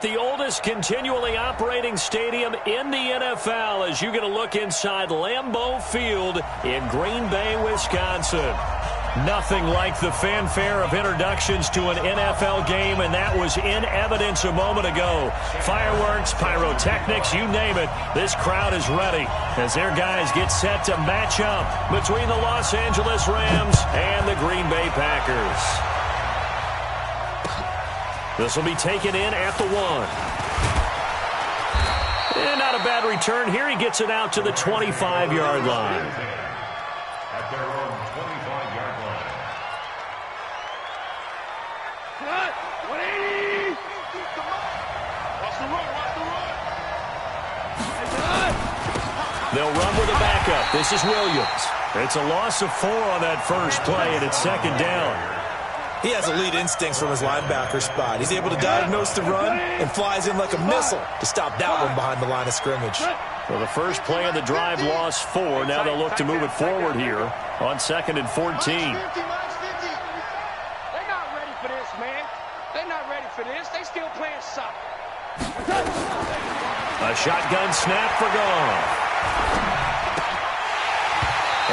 The oldest continually operating stadium in the NFL as you get a look inside Lambeau Field in Green Bay, Wisconsin. Nothing like the fanfare of introductions to an NFL game, and that was in evidence a moment ago. Fireworks, pyrotechnics, you name it. This crowd is ready as their guys get set to match up between the Los Angeles Rams and the Green Bay Packers. This will be taken in at the 1. And not a bad return here. He gets it out to the 25-yard line. At their own 25-yard line. Cut! 180! Watch the run, watch the run! They'll run with a backup. This is Williams. It's a loss of 4 on that first play, and it's second down. He has elite instincts from his linebacker spot. He's able to diagnose the run and flies in like a missile to stop that one behind the line of scrimmage. So the first play of the drive lost 4. Now they'll look to move it forward here on 2nd and 14. They're not ready for this, man. They're not ready for this. They still playing soccer. A shotgun snap for Goff.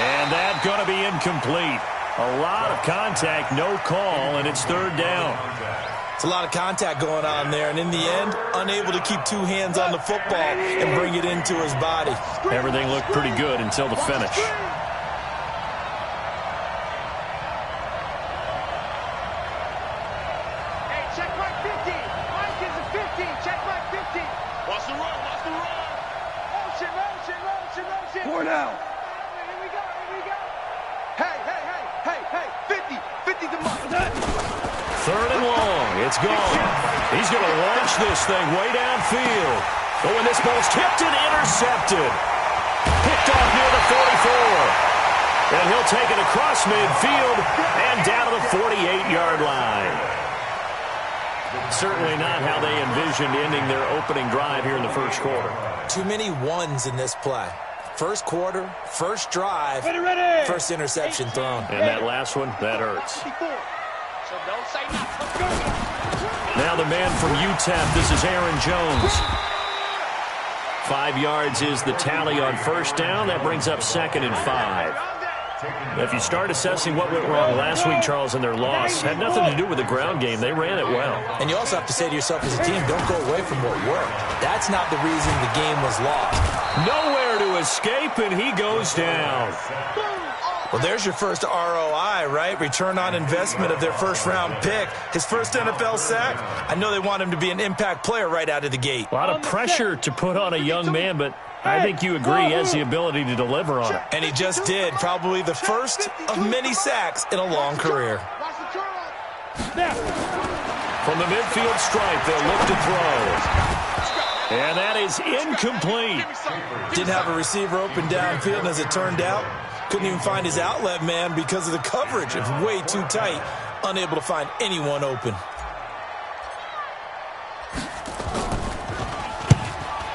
And that's going to be incomplete. A lot of contact, no call, and it's 3rd down. It's a lot of contact going on there, and in the end, unable to keep 2 hands on the football and bring it into his body. Everything looked pretty good until the finish. Hey, check right 50. Mike is a 15. Check right 50. Watch the run, watch the run. Motion. 4 down. Here we go. Hey, 50 to Mike. 3rd and long. It's gone. He's going to launch this thing way downfield. Oh, and this ball's tipped and intercepted. Picked off near the 44. And he'll take it across midfield and down to the 48-yard line. Certainly not how they envisioned ending their opening drive here in the first quarter. Too many ones in this play. First quarter, first drive, first interception thrown. And that last one, that hurts. So don't say nothing. Now the man from UTEP, this is Aaron Jones. 5 yards is the tally on first down. That brings up 2nd and 5. If you start assessing what went wrong last week, Charles, in their loss, had nothing to do with the ground game. They ran it well. And you also have to say to yourself as a team, don't go away from what worked. That's not the reason the game was lost. Nowhere to escape, and he goes down. Well, there's your first ROI, right? Return on investment of their first-round pick. His first NFL sack. I know they want him to be an impact player right out of the gate. A lot of pressure to put on a young man, but I think you agree he has the ability to deliver on it. And he just did. Probably the first of many sacks in a long career. From the midfield stripe, they'll look to throw. And that is incomplete. Didn't have a receiver open downfield, and as it turned out, couldn't even find his outlet man because of the coverage. It's way too tight. Unable to find anyone open.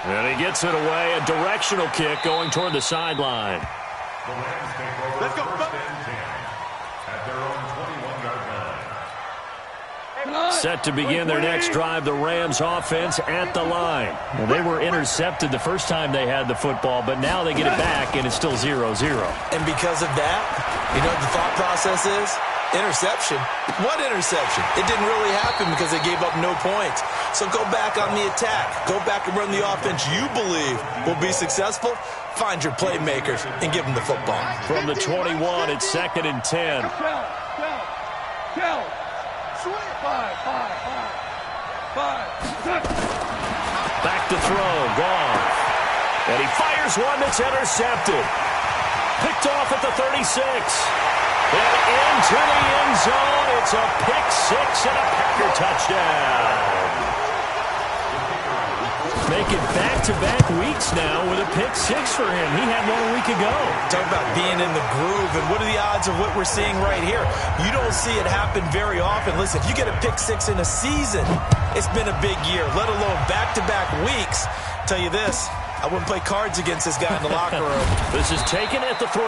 And he gets it away. A directional kick going toward the sideline. The Rams take over. Let's go. First and 10 at their own 21-yard line. Set to begin their next drive, the Rams offense at the line. Well, they were intercepted the first time they had the football, but now they get it back, and it's still 0-0. And because of that, you know what the thought process is? Interception. What interception? It didn't really happen because they gave up no points. So go back on the attack. Go back and run the offense you believe will be successful. Find your playmakers and give them the football. From the 21, it's 2nd and 10. Count. Five. Back to throw. Goff. And he fires one that's intercepted. Picked off at the 36. And into the end zone. It's a pick 6 and a Packer touchdown. Making back-to-back weeks now with a pick 6 for him. He had one a week ago. Talk about being in the groove, and what are the odds of what we're seeing right here? You don't see it happen very often. Listen, if you get a pick 6 in a season, it's been a big year, let alone back-to-back weeks. Tell you this, I wouldn't play cards against this guy in the locker room. This is taken at the 3.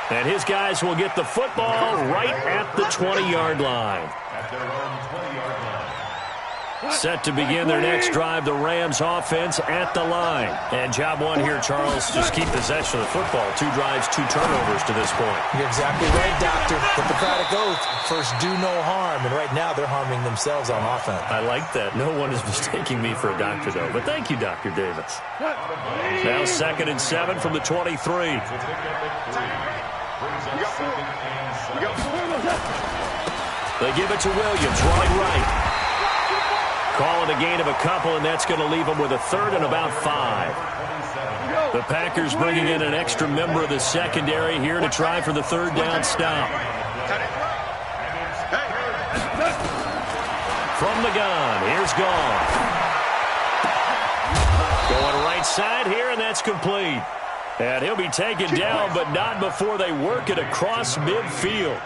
And his guys will get the football right at the 20-yard line. At their own 20-yard line. Set to begin their next drive, the Rams offense at the line. And job one here, Charles, just keep possession of the football. 2 drives, 2 turnovers to this point. You're exactly right, Doctor. Hippocratic oath, first do no harm. And right now they're harming themselves on offense. I like that. No one is mistaking me for a doctor, though. But thank you, Dr. Davis. Now 2nd and 7 from the 23. They give it to Williams, running right. Calling a gain of a couple, and that's going to leave them with a 3rd and about 5. The Packers bringing in an extra member of the secondary here to try for the 3rd down stop. From the gun, here's Goff. Going right side here, and that's complete. And he'll be taken down, but not before they work it across midfield.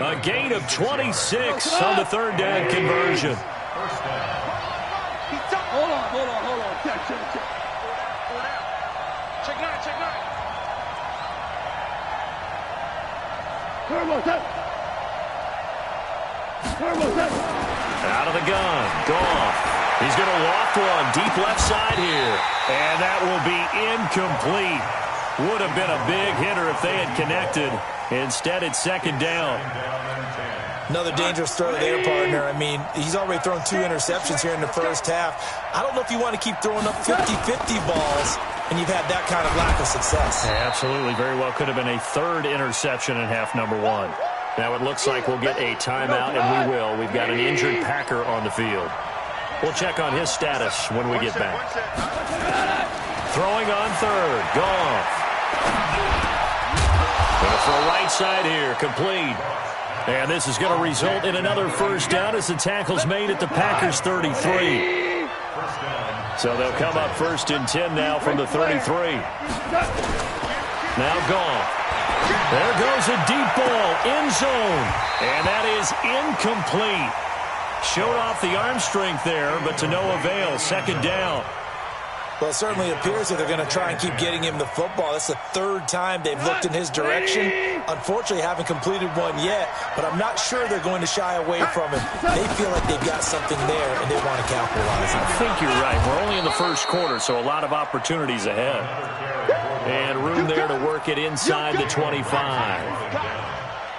A gain of 26 on the 3rd down conversion. Hold on. Check. Check 9. Out of the gun, Goff. He's going to loft one deep left side here. And that will be incomplete. Would have been a big hitter if they had connected. Instead, it's 2nd down. Another dangerous throw there, partner. I mean, he's already thrown 2 interceptions here in the first half. I don't know if you want to keep throwing up 50-50 balls, and you've had that kind of lack of success. Yeah, absolutely. Very well could have been a 3rd interception in half number 1. Now it looks like we'll get a timeout, and we will. We've got an injured Packer on the field. We'll check on his status when we get back. Throwing on 3rd, Goff. Going to throw right side here, complete. And this is going to result in another 1st down as the tackle's made at the Packers' 33. So they'll come up 1st and 10 now from the 33. Now Goff. There goes a deep ball, end zone. And that is incomplete. Showed off the arm strength there, but to no avail. 2nd down. Well, it certainly appears that they're going to try and keep getting him the football. That's the 3rd time they've looked in his direction. Unfortunately, haven't completed one yet, but I'm not sure they're going to shy away from him. They feel like they've got something there, and they want to capitalize on it. I think you're right. We're only in the 1st quarter, so a lot of opportunities ahead. And room there to work it inside the 25.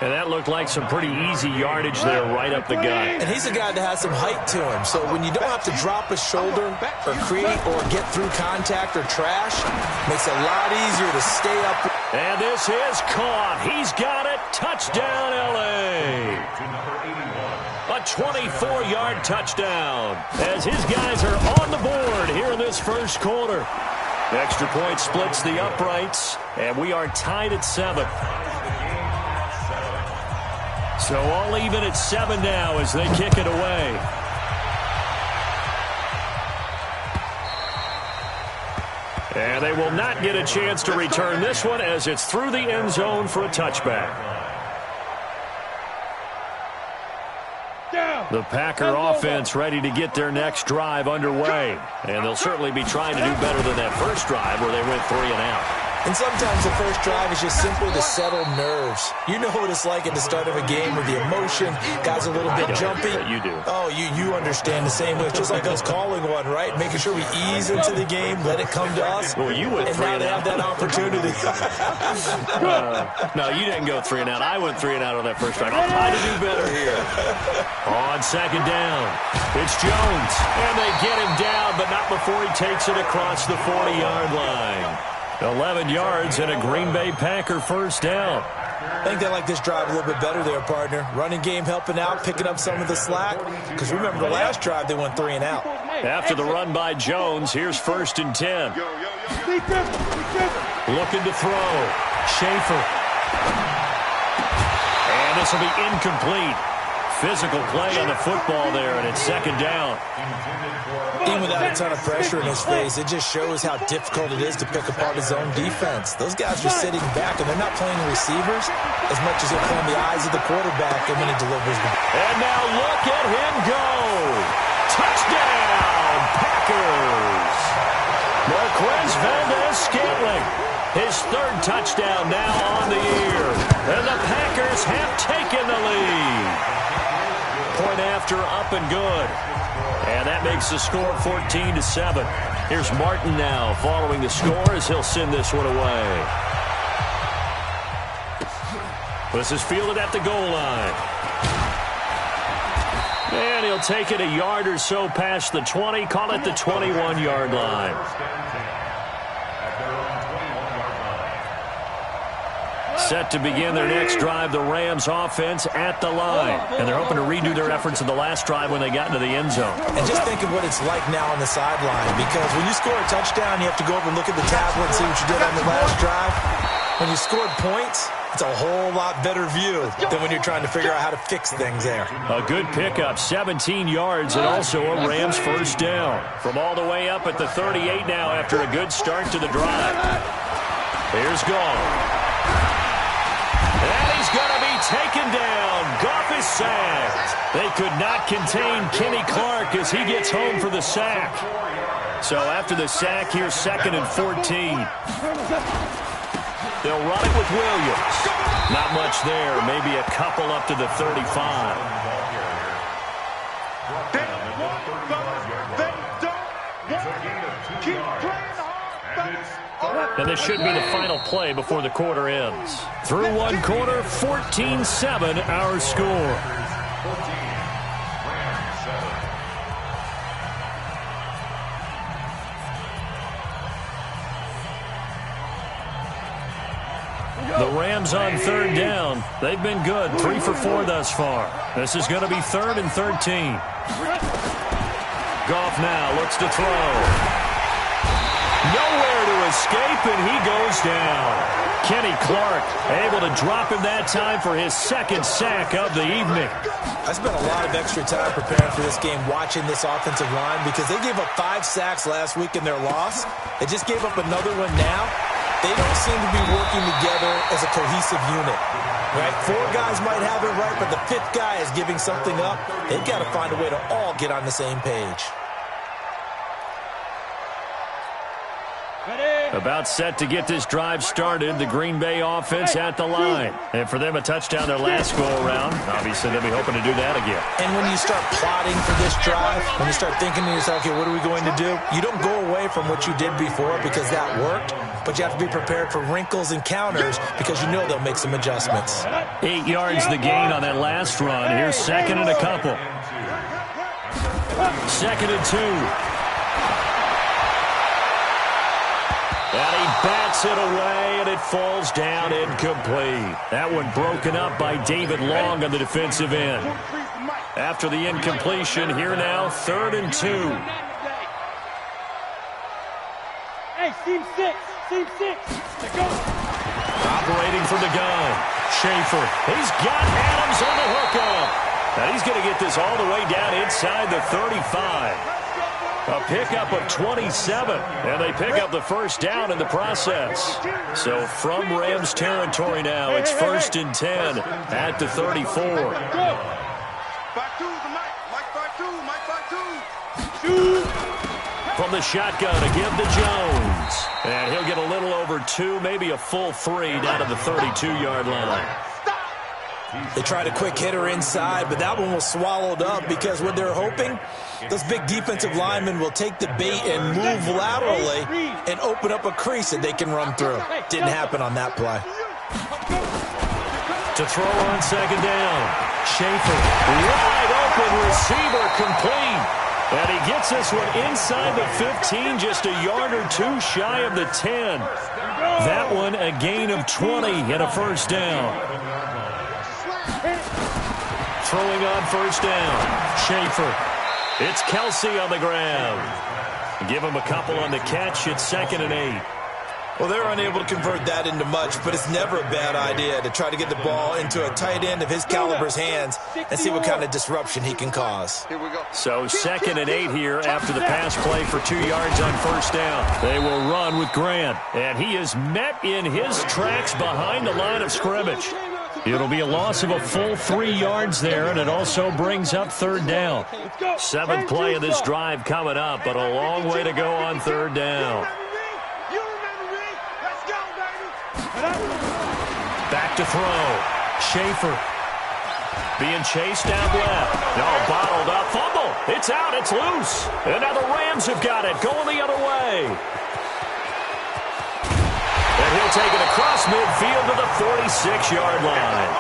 And that looked like some pretty easy yardage there right up the gut. And he's a guy that has some height to him. So when you don't have to drop a shoulder or create or get through contact or trash, makes it a lot easier to stay up. And this is caught. He's got it. Touchdown, L.A. A 24-yard touchdown as his guys are on the board here in this 1st quarter. Extra point splits the uprights, and we are tied at 7. So all even at 7 now as they kick it away. And they will not get a chance to return this one as it's through the end zone for a touchback. The Packer offense ready to get their next drive underway. And they'll certainly be trying to do better than that 1st drive where they went 3 and out. And sometimes the 1st drive is just simply to settle nerves. You know what it's like at the start of a game with the emotion. Guys are a little bit jumpy. You do. Oh, you understand the same way. It's just like us calling one, right? Making sure we ease into the game, let it come to us. Well, you went 3 and now they have that opportunity. No, you didn't go 3 and out. I went 3 and out on that 1st drive. I'll try to do better here. On 2nd down, it's Jones. And they get him down, but not before he takes it across the 40-yard line. 11 yards and a Green Bay Packer 1st down. I think they like this drive a little bit better there, partner. Running game helping out, picking up some of the slack. Because remember, the last drive, they went 3 and out. After the run by Jones, here's 1st and 10. Looking to throw. Schaefer. And this will be incomplete. Physical play on the football there, and it's 2nd down. Even without a ton of pressure in his face, it just shows how difficult it is to pick apart his own defense. Those guys are sitting back, and they're not playing receivers as much as they're playing the eyes of the quarterback and when he delivers them. And now look at him go. Touchdown, Packers. Marquez Valdez-Scantling. His 3rd touchdown now on the year. And the Packers have taken the lead. point after, up and good. And that makes the score 14-7. Here's Martin now following the score as he'll send this one away. This is fielded at the goal line. And he'll take it a yard or so past the 20, call it the 21-yard line. Set to begin their next drive, the Rams offense at the line. And they're hoping to redo their efforts in the last drive when they got into the end zone. And just think of what it's like now on the sideline, because when you score a touchdown, you have to go over and look at the tablet and see what you did on the last drive. When you scored points, it's a whole lot better view than when you're trying to figure out how to fix things there. A good pickup, 17 yards, and also a Rams first down. From all the way up at the 38 now after a good start to the drive. Here's Goff. And he's going to be taken down. Goff is sacked. They could not contain Kenny Clark as he gets home for the sack. So after the sack, here's 2nd and 14. They'll run it with Williams. Not much there. Maybe a couple up to the 35. And this should be the final play before the quarter ends. Through one quarter, 14-7 our score. The Rams on third down. They've been good, 3 for 4 thus far. This is going to be 3rd and 13. Goff now looks to throw. Nowhere to escape, and he goes down. Kenny Clark able to drop him that time for his 2nd sack of the evening. I spent a lot of extra time preparing for this game watching this offensive line because they gave up 5 sacks last week in their loss. They just gave up another one now. They don't seem to be working together as a cohesive unit. Right? 4 guys might have it right, but the 5th guy is giving something up. They've got to find a way to all get on the same page. About set to get this drive started, the Green Bay offense at the line. And for them, a touchdown their last go-around. Obviously, they'll be hoping to do that again. And when you start plotting for this drive, when you start thinking to yourself, okay, what are we going to do? You don't go away from what you did before because that worked, but you have to be prepared for wrinkles and counters because you know they'll make some adjustments. 8 yards the gain on that last run. Here's 2nd and a couple. 2nd and 2. And he bats it away, and it falls down incomplete. That one broken up by David Long on the defensive end. After the incompletion, here now, 3rd and 2. Hey, team 6. Operating from the gun. Schaefer. He's got Adams on the hookup. Now he's going to get this all the way down inside the 35. A pickup of 27, and they pick up the first down in the process. So from Rams territory now, it's 1st and 10 at the 34. From the shotgun to give to Jones. And he'll get a little over 2, maybe a full 3 down to the 32-yard line. They tried a quick hitter inside, but that one was swallowed up because what they're hoping, those big defensive linemen will take the bait and move laterally and open up a crease that they can run through. Didn't happen on that play. To throw on 2nd down. Schaefer, wide open receiver, complete. And he gets this one inside the 15, just a yard or 2 shy of the 10. That one a gain of 20 and a first down. Throwing on 1st down. Schaefer. It's Kelsey on the ground. Give him a couple on the catch. It's 2nd and 8. Well, they're unable to convert that into much, but it's never a bad idea to try to get the ball into a tight end of his caliber's hands and see what kind of disruption he can cause. So 2nd and 8 here after the pass play for 2 yards on 1st down. They will run with Grant, and he is met in his tracks behind the line of scrimmage. It'll be a loss of a full 3 yards there, and it also brings up 3rd down. 7th play of this drive coming up, but a long way to go on 3rd down. Back to throw. Schaefer. being chased out left. No, bottled up. Fumble. It's out. It's loose. And now the Rams have got it. Going the other way. And he'll take it across midfield to the 46-yard line.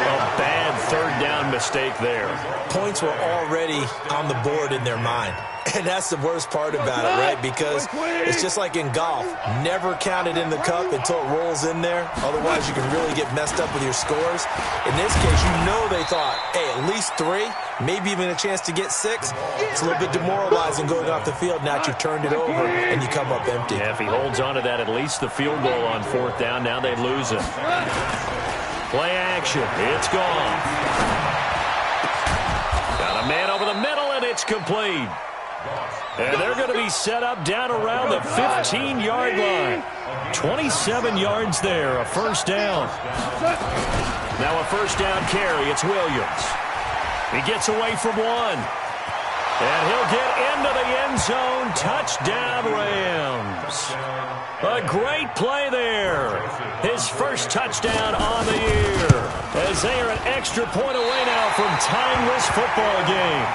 A bad third down mistake there. Points were already on the board in their mind. And that's the worst part about it, right? Because it's just like in golf. Never count it in the cup until it rolls in there. Otherwise, you can really get messed up with your scores. In this case, you know they thought, hey, at least 3, maybe even a chance to get 6. It's a little bit demoralizing going off the field. Now you've turned it over and you come up empty. Yeah, if he holds on to that, at least the field goal on 4th down. Now they lose it. Play action. It's gone. Got a man over the middle, and it's complete. And they're going to be set up down around the 15-yard line. 27 yards there, a first down. Now a first down carry. It's Williams. He gets away from one. And he'll get into the end zone. Touchdown, Rams. A great play there. His first touchdown on the year. As they are an extra point away now from tying this football game.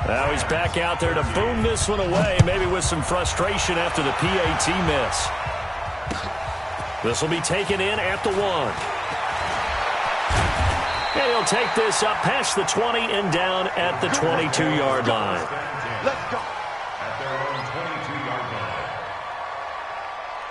Now he's back out there to boom this one away, maybe with some frustration after the PAT miss. This will be taken in at the 1. And he'll take this up past the 20 and down at the 22-yard line. Let's go. At their own 22-yard line.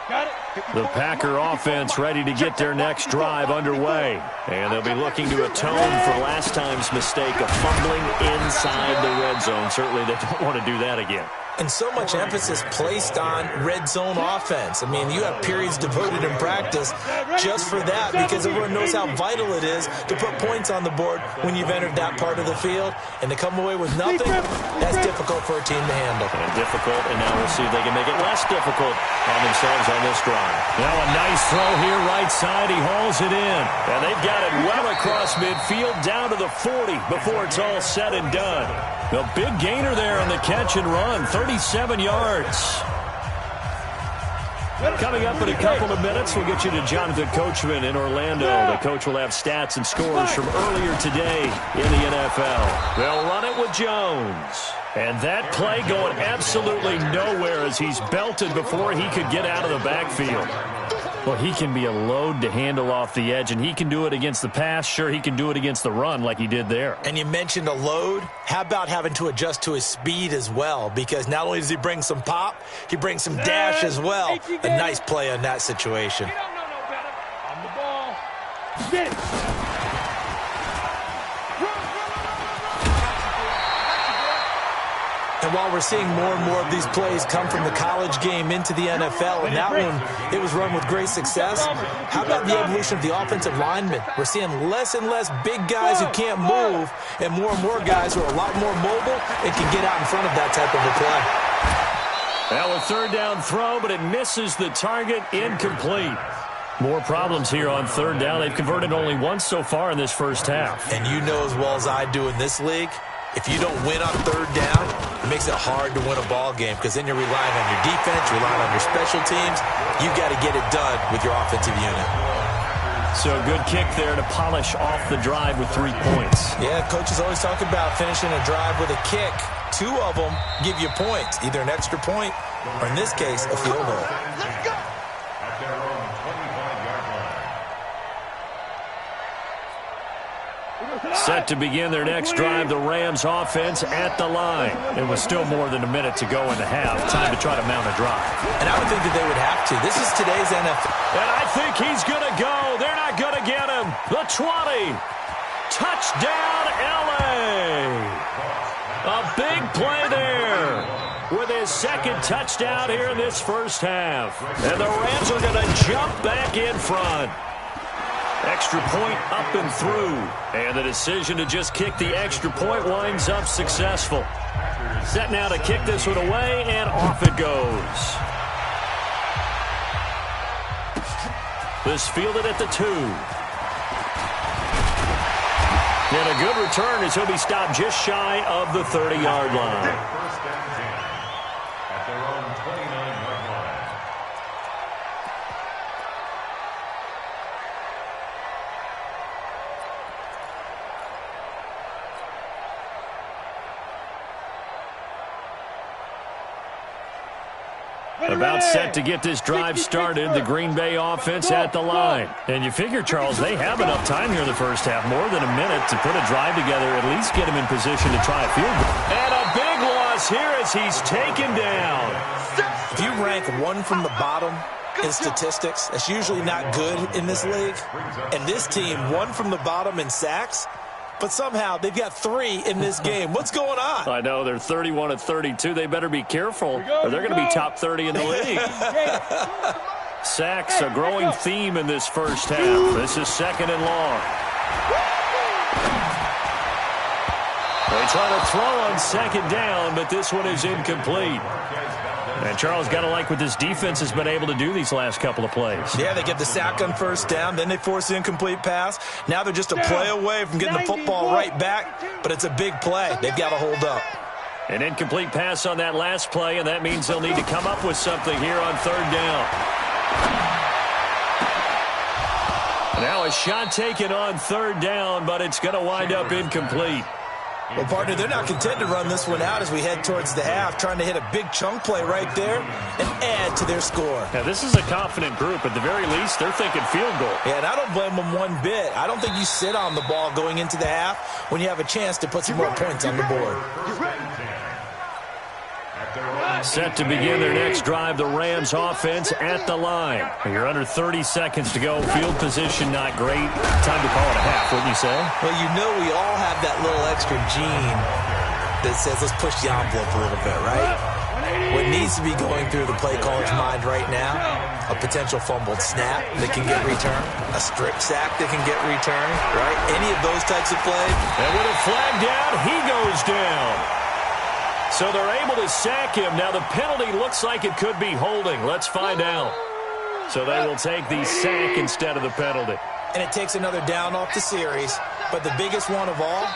Got it. The Packer offense ready to get their next drive underway. And they'll be looking to atone for last time's mistake of fumbling inside the red zone. Certainly they don't want to do that again. And so much emphasis placed on red zone offense. I mean, you have periods devoted in practice just for that because everyone knows how vital it is to put points on the board when you've entered that part of the field. And to come away with nothing, that's difficult for a team to handle. And difficult, and now we'll see if they can make it less difficult on themselves on this drive. Now a nice throw here right side. He hauls it in. And they've got it well across midfield down to the 40 before it's all said and done. A big gainer there on the catch and run, 37 yards. Coming up in a couple of minutes, we'll get you to Jonathan Coachman in Orlando. The coach will have stats and scores from earlier today in the NFL. They'll run it with Jones. And that play going absolutely nowhere as he's belted before he could get out of the backfield. Well, he can be a load to handle off the edge, and he can do it against the pass. Sure, he can do it against the run like he did there. And you mentioned a load. How about having to adjust to his speed as well? Because not only does he bring some pop, he brings some dash as well. A nice play on that situation. You don't know no better. On the ball. Get it. And while we're seeing more and more of these plays come from the college game into the NFL, and that one, it was run with great success, how about the evolution of the offensive linemen? We're seeing less and less big guys who can't move and more guys who are a lot more mobile and can get out in front of that type of a play. Well, a third down throw, but it misses the target. Incomplete. More problems here on third down. They've converted only once so far in this first half. And you know as well as I do in this league, if you don't win on third down, it makes it hard to win a ball game because then you're relying on your defense, you're relying on your special teams. You've got to get it done with your offensive unit. So good kick there to polish off the drive with 3 points. Yeah, coaches always talk about finishing a drive with a kick. 2 of them give you points, either an extra point or, in this case, a field goal. Let's go. At their own 25-yard line. Set to begin their next drive, the Rams offense at the line. It was still more than a minute to go in the half. Time to try to mount a drive. And I would think that they would have to. This is today's NFL. And I think he's going to go. They're not going to get him. The 20. Touchdown, L.A. A big play there with his second touchdown here in this first half. And the Rams are going to jump back in front. Extra point up and through. And the decision to just kick the extra point winds up successful. Set now to kick this one away, and off it goes. This fielded at the 2. And a good return as he'll be stopped just shy of the 30-yard line. First and 10 at their own 29-yard line. About set to get this drive started, the Green Bay offense at the line. And you figure, Charles, they have enough time here in the first half, more than a minute, to put a drive together, at least get him in position to try a field goal. And a big loss here as he's taken down. If you rank one from the bottom in statistics, that's usually not good in this league. And this team, one from the bottom in sacks, but somehow they've got 3 in this game. What's going on? I know, they're 31 of 32. They better be careful, or they're going to be top 30 in the league. Sacks, a growing theme in this first half. This is 2nd and long. They try to throw on 2nd down, but this one is incomplete. And Charles, got to like what this defense has been able to do these last couple of plays. Yeah, they get the sack on 1st down, then they force the incomplete pass. Now they're just a play away from getting the football right back, but it's a big play. They've got to hold up. An incomplete pass on that last play, and that means they'll need to come up with something here on 3rd down. Now a shot taken on 3rd down, but it's going to wind up incomplete. Well, partner, they're not content to run this one out as we head towards the half, trying to hit a big chunk play right there and add to their score. Now, this is a confident group. At the very least, they're thinking field goal. Yeah, and I don't blame them one bit. I don't think you sit on the ball going into the half when you have a chance to put some more points on the board. Set to begin their next drive, the Rams offense at the line. You're under 30 seconds to go. Field position not great. Time to call it a half, wouldn't you say? Well, you know we all have that little extra gene that says let's push the envelope a little bit, right? What needs to be going through the play caller's mind right now, a potential fumbled snap that can get returned, a strip sack that can get returned, right? Any of those types of plays. And with a flag down, he goes down. So they're able to sack him. Now the penalty looks like it could be holding. Let's find out. So they will take the sack instead of the penalty. And it takes another down off the series. But the biggest one of all,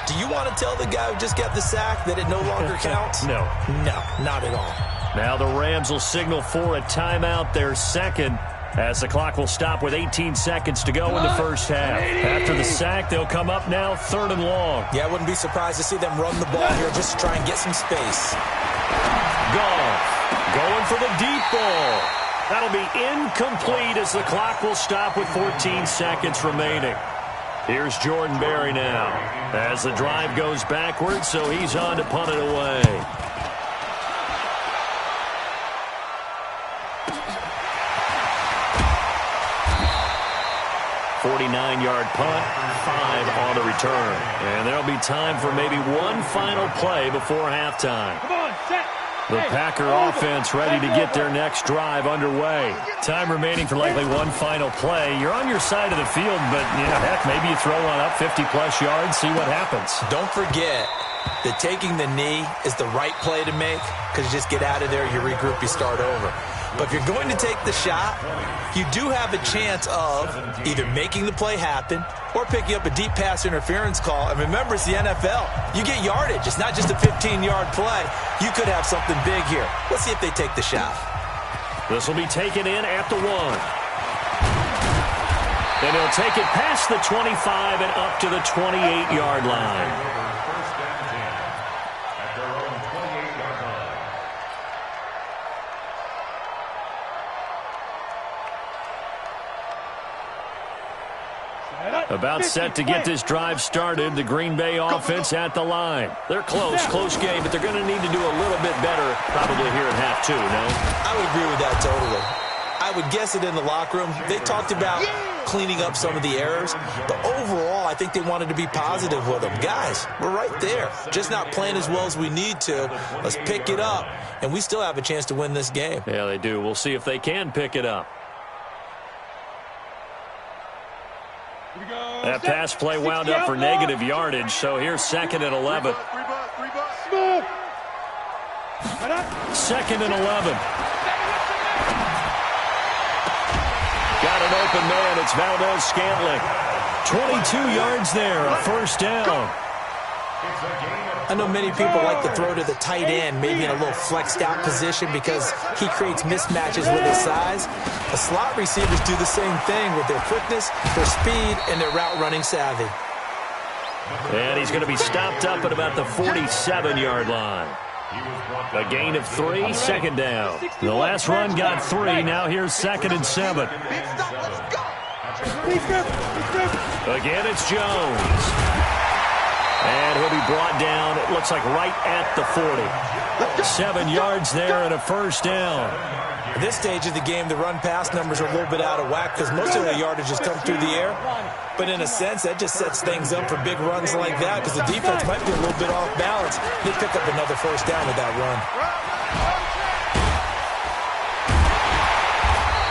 do you want to tell the guy who just got the sack that it no longer counts? No. No, not at all. Now the Rams will signal for a timeout, their second, as the clock will stop with 18 seconds to go in the first half. After the sack, they'll come up now 3rd and long. Yeah, I wouldn't be surprised to see them run the ball here just to try and get some space. Goff going for the deep ball. That'll be incomplete as the clock will stop with 14 seconds remaining. Here's Jordan Berry now as the drive goes backwards, so he's on to punt it away. 49-yard punt, 5 on the return. And there'll be time for maybe one final play before halftime. Come on, set. The Packer offense ready to get their next drive underway. Time remaining for likely one final play. You're on your side of the field, but, heck, maybe you throw one up 50-plus yards, see what happens. Don't forget that taking the knee is the right play to make because you just get out of there, you regroup, you start over. But if you're going to take the shot, you do have a chance of either making the play happen or picking up a deep pass interference call. And remember, it's the NFL. You get yardage. It's not just a 15-yard play. You could have something big here. Let's see if they take the shot. This will be taken in at the 1. And he'll take it past the 25 and up to the 28-yard line. About set to get this drive started, the Green Bay offense at the line. They're close game, but they're going to need to do a little bit better probably here in half 2, no? I would agree with that totally. I would guess that in the locker room, they talked about cleaning up some of the errors, but overall, I think they wanted to be positive with them. Guys, we're right there. Just not playing as well as we need to. Let's pick it up, and we still have a chance to win this game. Yeah, they do. We'll see if they can pick it up. That pass play wound up for negative yardage, so here's 2nd and 11. 2nd and 11. Got an open man. It's Valdez-Scantling. 22 yards there, a first down. I know many people like to throw to the tight end, maybe in a little flexed out position because he creates mismatches with his size. The slot receivers do the same thing with their quickness, their speed, and their route running savvy. And he's going to be stopped up at about the 47-yard line. A gain of 3, second down. The last run got 3. Now here's 2nd and 7. Again, it's Jones. And he'll be brought down, it looks like right at the 40. 7 yards there and a first down. At this stage of the game, the run-pass numbers are a little bit out of whack because most of the yardage has come through the air. But in a sense, that just sets things up for big runs like that because the defense might be a little bit off balance. They pick up another first down with that run.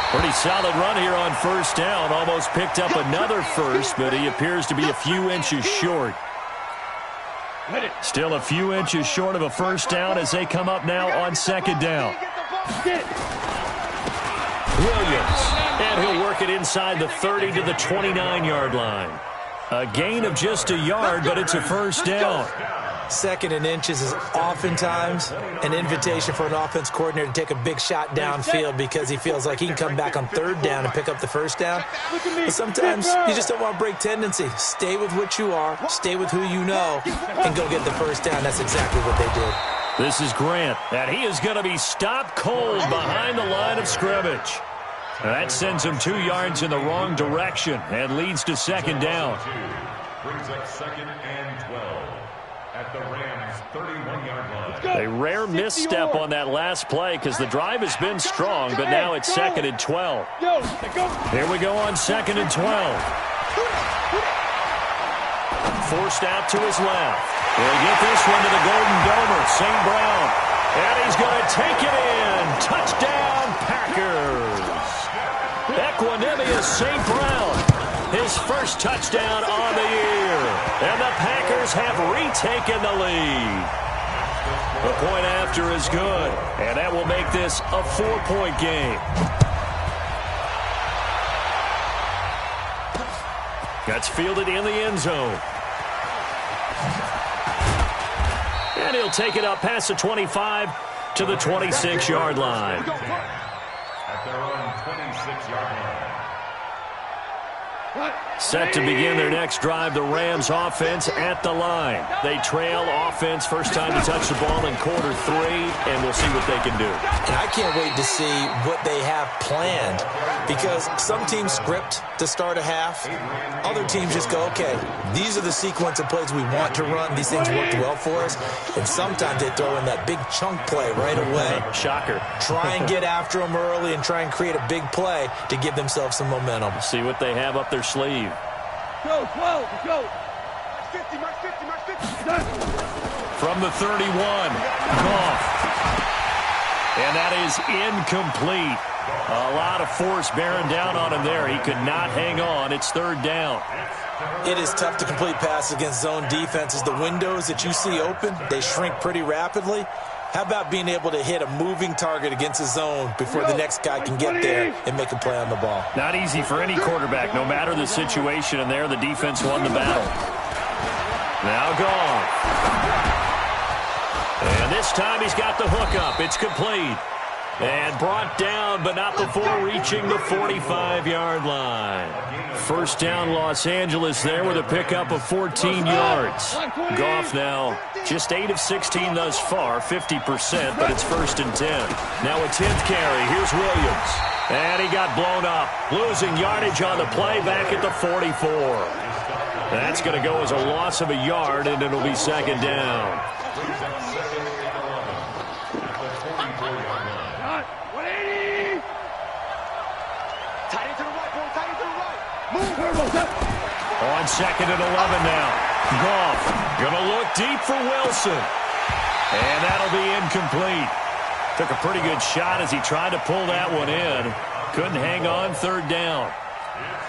Pretty solid run here on first down. Almost picked up another first, but he appears to be a few inches short. Still a few inches short of a first down as they come up now on 2nd down. Williams, and he'll work it inside the 30 to the 29-yard line. A gain of just a yard, but it's a first down. 2nd and inches is oftentimes an invitation for an offense coordinator to take a big shot downfield because he feels like he can come back on 3rd down and pick up the first down. But sometimes you just don't want to break tendency. Stay with what you are, stay with who you know, and go get the first down. That's exactly what they did. This is Grant, and he is going to be stopped cold behind the line of scrimmage. That sends him 2 yards in the wrong direction and leads to 2nd down. Brings up 2nd and 12 at the Rams' 31-yard line. A rare misstep on that last play because the drive has been strong, but now it's 2nd and 12. Here we go on 2nd and 12. Forced out to his left. He'll get this one to the Golden Domer, St. Brown. And he's going to take it in. Touchdown, Packers. Equanimous St. Brown. His first touchdown on the year. And the Packers have retaken the lead. The point after is good. And that will make this a 4-point game. That's fielded in the end zone. And he'll take it up past the 25 to the 26-yard line. At their own 26-yard line. Set to begin their next drive, the Rams offense at the line. They trail offense, first time to touch the ball in quarter 3, and we'll see what they can do. And I can't wait to see what they have planned because some teams script to start a half. Other teams just go, okay, these are the sequence of plays we want to run. These things worked well for us. And sometimes they throw in that big chunk play right away. Shocker. Try and get after them early and try and create a big play to give themselves some momentum. See what they have up their sleeve. Go, 12, go. From the 31, Goff. And that is incomplete. A lot of force bearing down on him there. He could not hang on. It's 3rd down. It is tough to complete passes against zone defenses. The windows that you see open, they shrink pretty rapidly. How about being able to hit a moving target against a zone before the next guy can get there and make a play on the ball? Not easy for any quarterback, no matter the situation, and there the defense won the battle. Now Goff. And this time he's got the hook up. It's complete. And brought down, but not before reaching the 45-yard line. First down, Los Angeles there with a pickup of 14 yards. Goff now just 8 of 16 thus far, 50%, but it's 1st and 10. Now a 10th carry. Here's Williams. And he got blown up, losing yardage on the play back at the 44. That's going to go as a loss of a yard, and it'll be 2nd down. On 2nd and 11 now. Goff going to look deep for Wilson. And that'll be incomplete. Took a pretty good shot as he tried to pull that one in. Couldn't hang on, 3rd down.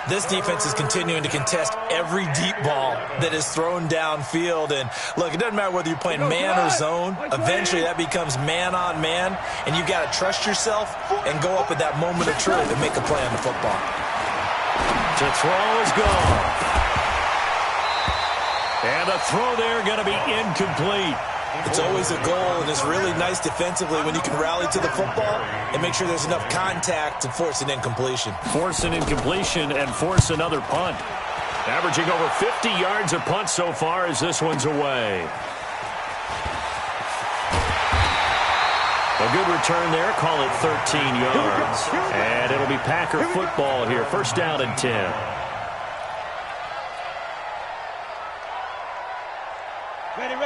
This defense is continuing to contest every deep ball that is thrown downfield. And, look, it doesn't matter whether you're playing man or zone. Eventually that becomes man on man. And you've got to trust yourself and go up at that moment of truth and make a play on the football. To throw is gone. And the throw there going to be incomplete. It's always a goal, and it's really nice defensively when you can rally to the football and make sure there's enough contact to force an incompletion. Force an incompletion and force another punt. Averaging over 50 yards a punt so far as this one's away. A good return there. Call it 13 yards. And it'll be Packer football here. First down and 10.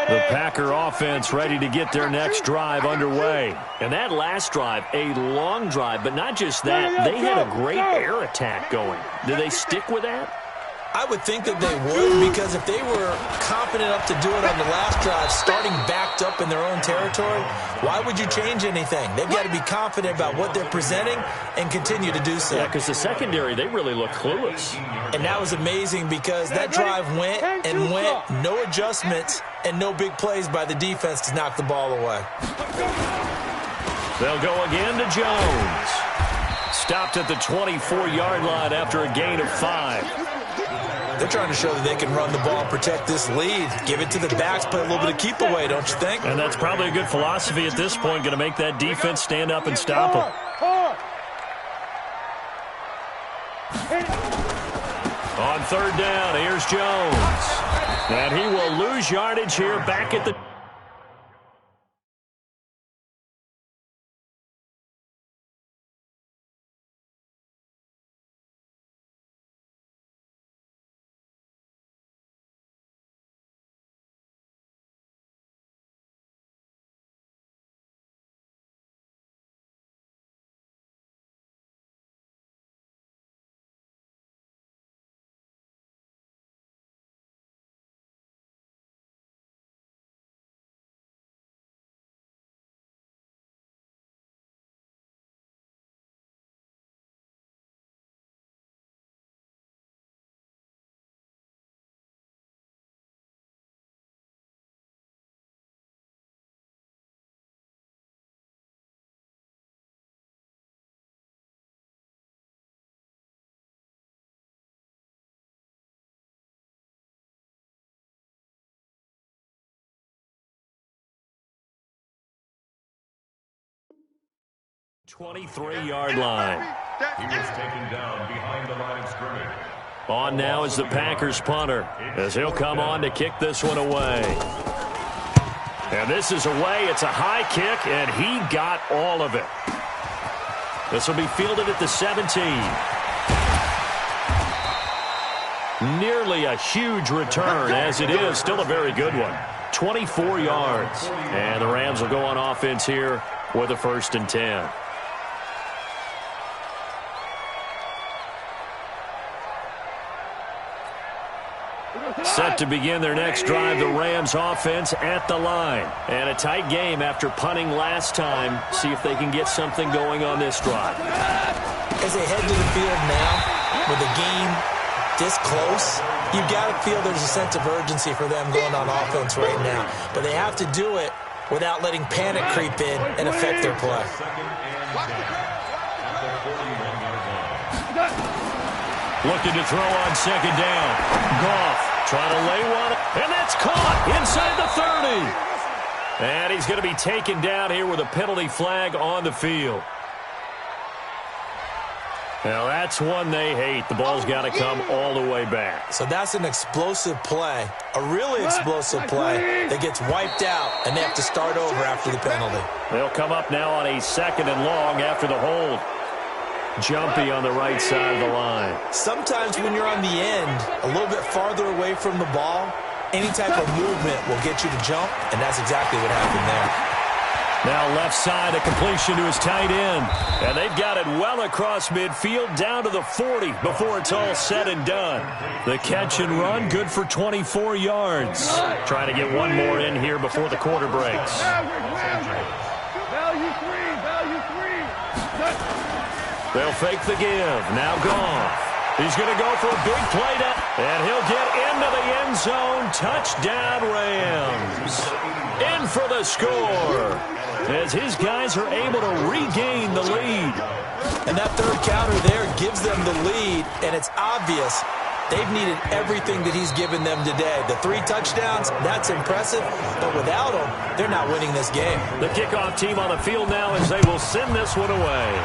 The Packer offense ready to get their next drive underway. And that last drive, a long drive, but not just that. They had a great air attack going. Do they stick with that? I would think that they would, because if they were confident enough to do it on the last drive, starting backed up in their own territory, why would you change anything? They've got to be confident about what they're presenting and continue to do so. Yeah, because the secondary, they really look clueless. And that was amazing because that drive went and went, no adjustments and no big plays by the defense to knock the ball away. They'll go again to Jones. Stopped at the 24-yard line after a gain of 5. They're trying to show that they can run the ball and protect this lead. Give it to the backs, play a little bit of keep away, don't you think? And that's probably a good philosophy at this point, going to make that defense stand up and stop them. On third down, here's Jones. And he will lose yardage here back at the... ...23-yard line. He was taken down behind the line of scrimmage. On now is the Packers punter, as he'll come on to kick this one away. And this is away. It's a high kick, and he got all of it. This will be fielded at the 17. Nearly a huge return, as it is. Still a very good one. 24 yards. And the Rams will go on offense here with a 1st and 10. Set to begin their next drive, the Rams offense at the line. And a tight game after punting last time. See if they can get something going on this drive. As they head to the field now, with the game this close, you've got to feel there's a sense of urgency for them going on offense right now. But they have to do it without letting panic creep in and affect their play. Looking to throw on second down. Goff trying to lay one, and that's caught inside the 30. And he's going to be taken down here with a penalty flag on the field. Now, that's one they hate. The ball's got to come all the way back. So that's an explosive play, a really explosive play that gets wiped out, and they have to start over after the penalty. They'll come up now on a 2nd and long after the hold. Jumpy on the right side of the line. Sometimes when you're on the end, a little bit farther away from the ball, any type of movement will get you to jump, and that's exactly what happened there. Now left side, a completion to his tight end. And they've got it well across midfield down to the 40 before it's all said and done. The catch and run, good for 24 yards. Trying to get one more in here before the quarter breaks. Value three. They'll fake the give. Now Goff. He's going to go for a big play down. And he'll get into the end zone. Touchdown, Rams. In for the score, as his guys are able to regain the lead. And that third counter there gives them the lead, and it's obvious they've needed everything that he's given them today. The 3 touchdowns, that's impressive, but without him, they're not winning this game. The kickoff team on the field now as they will send this one away.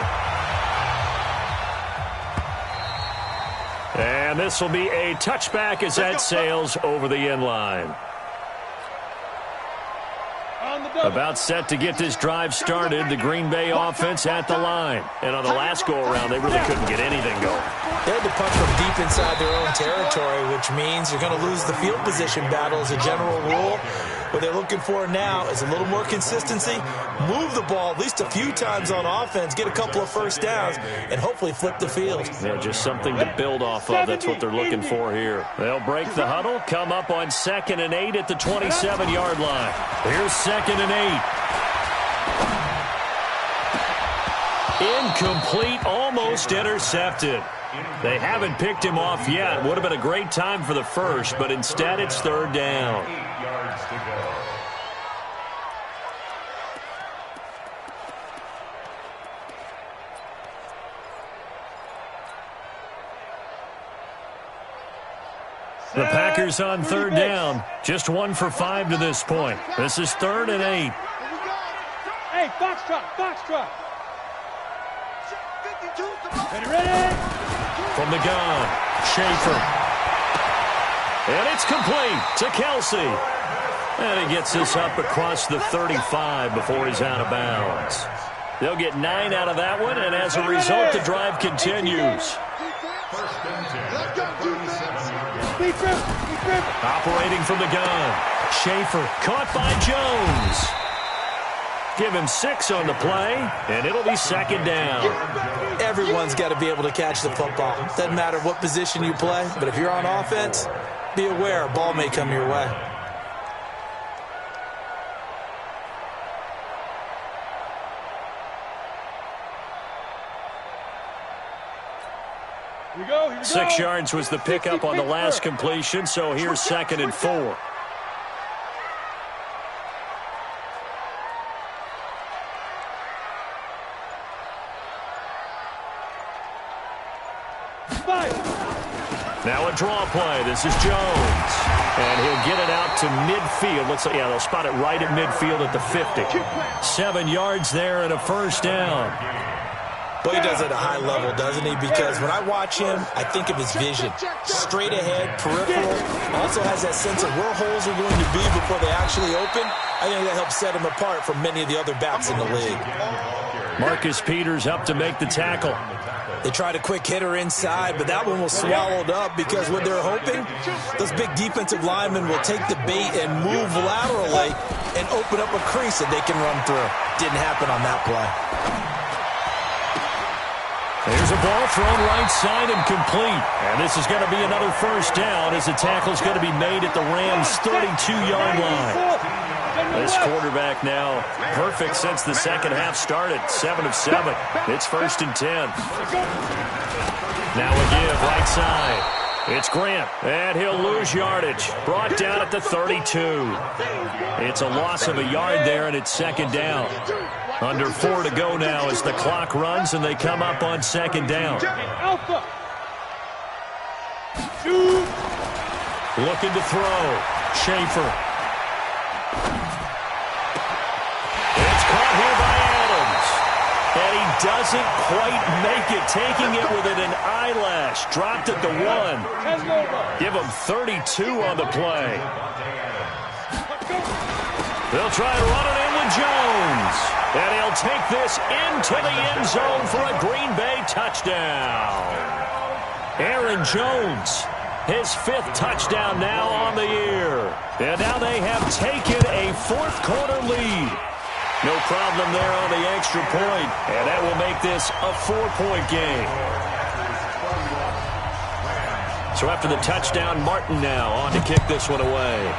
And this will be a touchback as that sails over the end line. On the About set to get this drive started. The Green Bay offense at the line. And on the last go-around, they really couldn't get anything going. They had to punch from deep inside their own territory, which means you're going to lose the field position battle as a general rule. What they're looking for now is a little more consistency, move the ball at least a few times on offense, get a couple of first downs, and hopefully flip the field. Yeah, just something to build off of. That's what they're looking for here. They'll break the huddle, come up on 2nd and 8 at the 27-yard line. Here's 2nd and 8. Incomplete, almost intercepted. They haven't picked him off yet. Would have been a great time for the first, but instead it's 3rd down. 8 yards to go. The Packers on 3rd down. Just 1 for 5 to this point. This is 3rd and 8. Hey, Foxtrot. Ready? From the gun, Schaefer. And it's complete to Kelsey. And he gets this up across the 35 before he's out of bounds. They'll get 9 out of that one, and as a result, the drive continues. Operating from the gun, Schaefer caught by Jones. Give him 6 on the play, and it'll be 2nd down. Everyone's got to be able to catch the football. Doesn't matter what position you play, but if you're on offense, be aware a ball may come your way. Here we go. 6 yards was the pickup on the last completion, so here's 2nd and 4. Now a draw play. This is Jones. And he'll get it out to midfield. Looks like, yeah, they'll spot it right at midfield at the 50. 7 yards there and a 1st down. Boy, he does it at a high level, doesn't he? Because when I watch him, I think of his vision. Straight ahead, peripheral. Also has that sense of where holes are going to be before they actually open. I think that helps set him apart from many of the other backs in the league. Marcus Peters up to make the tackle. They tried a quick hitter inside, but that one was swallowed up because what they're hoping, those big defensive linemen will take the bait and move laterally and open up a crease that they can run through. Didn't happen on that play. There's a ball thrown right side and complete. And this is going to be another 1st down as the tackle's going to be made at the Rams' 32-yard line. This quarterback now perfect since the second half started. 7 of 7. It's 1st and 10. Now a give right side. It's Grant, and he'll lose yardage. Brought down at the 32. It's a loss of a yard there, and it's 2nd down. Under 4 to go now as the clock runs, and they come up on 2nd down. Alpha. Looking to throw. Schaefer. It's caught here by Adams. And he doesn't quite make it, taking it within an eyelash. Dropped at the 1. Give him 32 on the play. They'll try to run it in with Jones. And he'll take this into the end zone for a Green Bay touchdown. Aaron Jones, his 5th touchdown now on the year. And now they have taken a 4th quarter lead. No problem there on the extra point, and that will make this a 4-point game. So after the touchdown, Martin now on to kick this one away.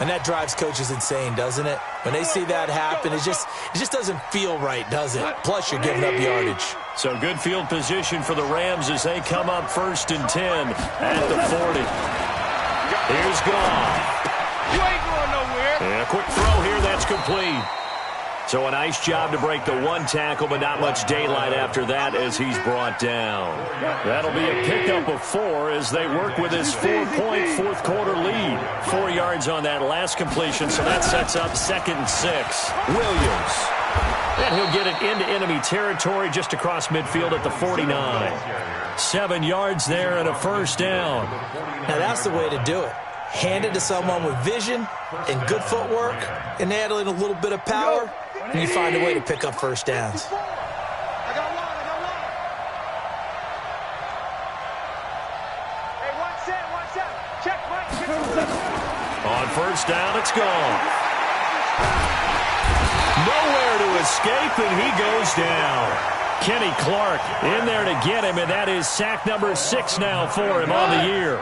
And that drives coaches insane, doesn't it? When they see that happen, it just doesn't feel right, does it? Plus, you're giving up yardage. So good field position for the Rams as they come up 1st and 10 at the 40. Here's Goff. You ain't going nowhere. And a quick throw here, that's complete. So a nice job to break the 1 tackle, but not much daylight after that as he's brought down. That'll be a pickup of 4 as they work with his 4-point 4th quarter lead. 4 yards on that last completion, so that sets up 2nd and 6. Williams. And he'll get it into enemy territory just across midfield at the 49. 7 yards there and a first down. Now that's the way to do it. Hand it to someone with vision and good footwork and add in a little bit of power, and you find a way to pick up first downs. I got one. Hey, one set. Check, Mike. On first down, it's gone. Nowhere to escape, and he goes down. Kenny Clark in there to get him, and that is sack number 6 now for him on the year.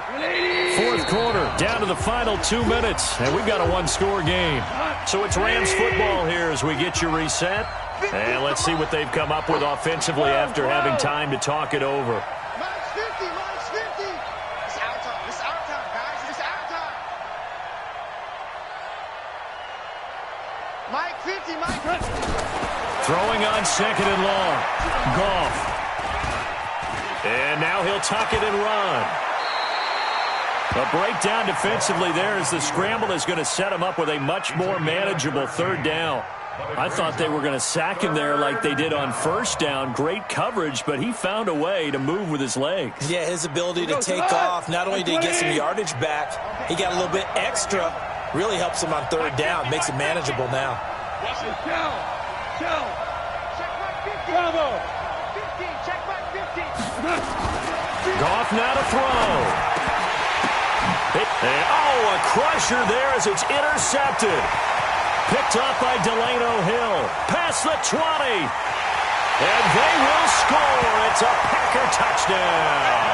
Fourth quarter, down to the final 2 minutes, and we've got a one-score game. So it's Rams football here as we get you reset. And let's see what they've come up with offensively after having time to talk it over. Minus 50. It's our time, guys. It's our time. Mike 50, Mike. Throwing on second and long. Goff. And now he'll tuck it and run. A breakdown defensively there as the scramble is going to set him up with a much more manageable third down. I thought they were going to sack him there like they did on first down. Great coverage, but he found a way to move with his legs. Yeah, his ability to take off, not only did he get some yardage back, he got a little bit extra. Really helps him on third down, makes it manageable now. Check Mike 50. Bravo. 15. Check Mike 50. Goff now to throw. A crusher there as it's intercepted. Picked up by Delano Hill. Past the 20. And they will score. It's a Packer touchdown.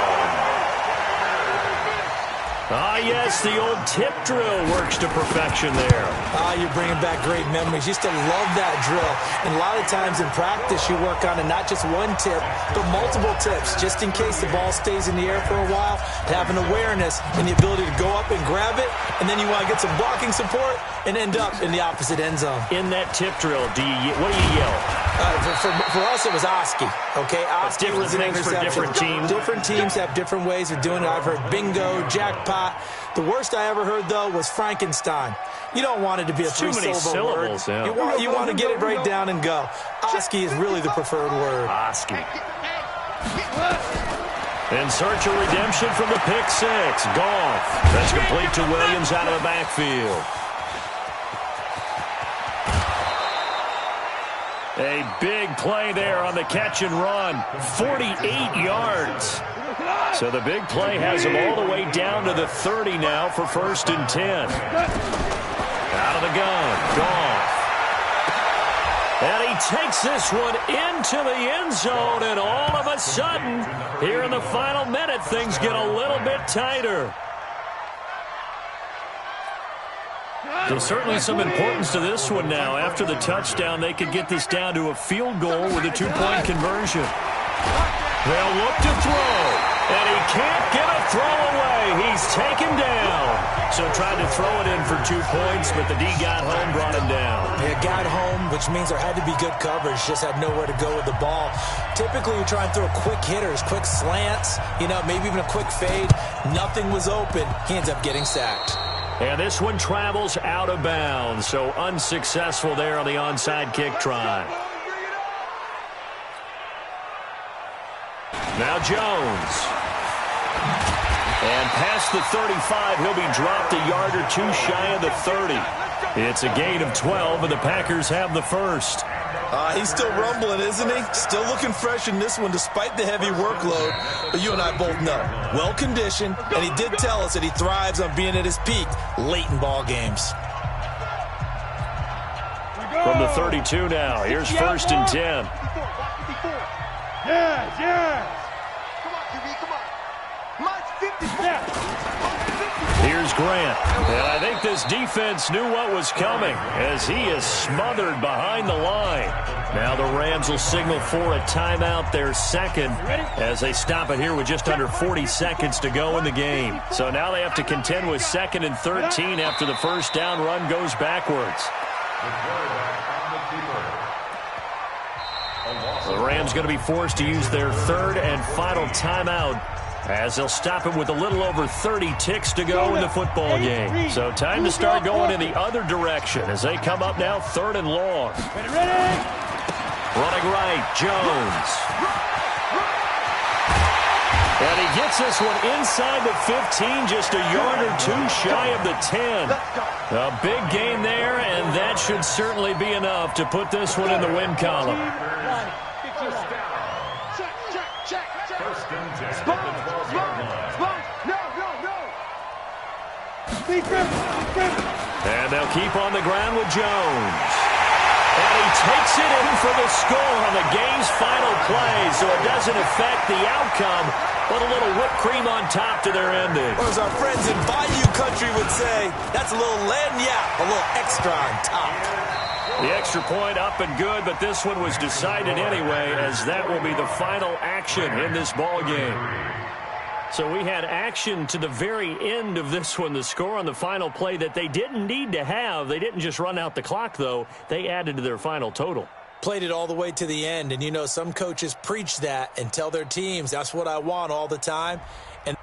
Ah, yes, the old tip drill works to perfection there. You're bringing back great memories. Used to love that drill. And a lot of times in practice, you work on it, not just one tip, but multiple tips, just in case the ball stays in the air for a while, to have an awareness and the ability to go up and grab it, and then you want to get some blocking support and end up in the opposite end zone. In that tip drill, what do you yell? For us, it was Oski. Okay, Oski different was an things for interception. different teams. Different teams have different ways of doing it. I've heard bingo, jackpot. The worst I ever heard, though, was Frankenstein. You don't want it to be a Too many three-syllable word. syllables, yeah. You want to get it right down and go. Oski is really the preferred word. Oski. In search of redemption from the pick six. Goff. That's complete to Williams out of the backfield. A big play there on the catch and run. 48 yards. So the big play has him all the way down to the 30 now for 1st and 10. Out of the gun. Goff. And he takes this one into the end zone, and all of a sudden, here in the final minute, things get a little bit tighter. So certainly some importance to this one now. After the touchdown, they could get this down to a field goal with a 2-point conversion. They'll look to throw, and he can't get a throw away. He's taken down. So tried to throw it in for 2 points, but the D got home, brought him down. Yeah, got home, which means there had to be good coverage. Just had nowhere to go with the ball. Typically, we try and throw quick hitters, quick slants, maybe even a quick fade. Nothing was open. He ends up getting sacked. And this one travels out of bounds, so unsuccessful there on the onside kick try. Now Jones. And past the 35, he'll be dropped a yard or two shy of the 30. It's a gain of 12, and the Packers have the first. He's still rumbling, isn't he? Still looking fresh in this one despite the heavy workload. But you and I both know, well-conditioned, and he did tell us that he thrives on being at his peak late in ball games. From the 32 now, here's 1st and 10. Yes. Come on, QB, come on. Mike 54. Here's Grant. And I think this defense knew what was coming as he is smothered behind the line. Now the Rams will signal for a timeout, their second, as they stop it here with just under 40 seconds to go in the game. So now they have to contend with 2nd and 13 after the first down run goes backwards. The Rams going to be forced to use their 3rd and final timeout as they'll stop him with a little over 30 ticks to go in the football game. So time to start going in the other direction as they come up now 3rd and long. Ready? Running right, Jones. And he gets this one inside the 15, just a yard or two shy of the 10. A big gain there, and that should certainly be enough to put this one in the win column. First and 10. And they'll keep on the ground with Jones. And he takes it in for the score on the game's final play, so it doesn't affect the outcome, but a little whipped cream on top to their ending. Or as our friends in Bayou Country would say, that's a little lagniappe, a little extra on top. The extra point up and good, but this one was decided anyway, as that will be the final action in this ball game. So we had action to the very end of this one, the score on the final play that they didn't need to have. They didn't just run out the clock, though. They added to their final total. Played it all the way to the end, and you know some coaches preach that and tell their teams, that's what I want all the time. And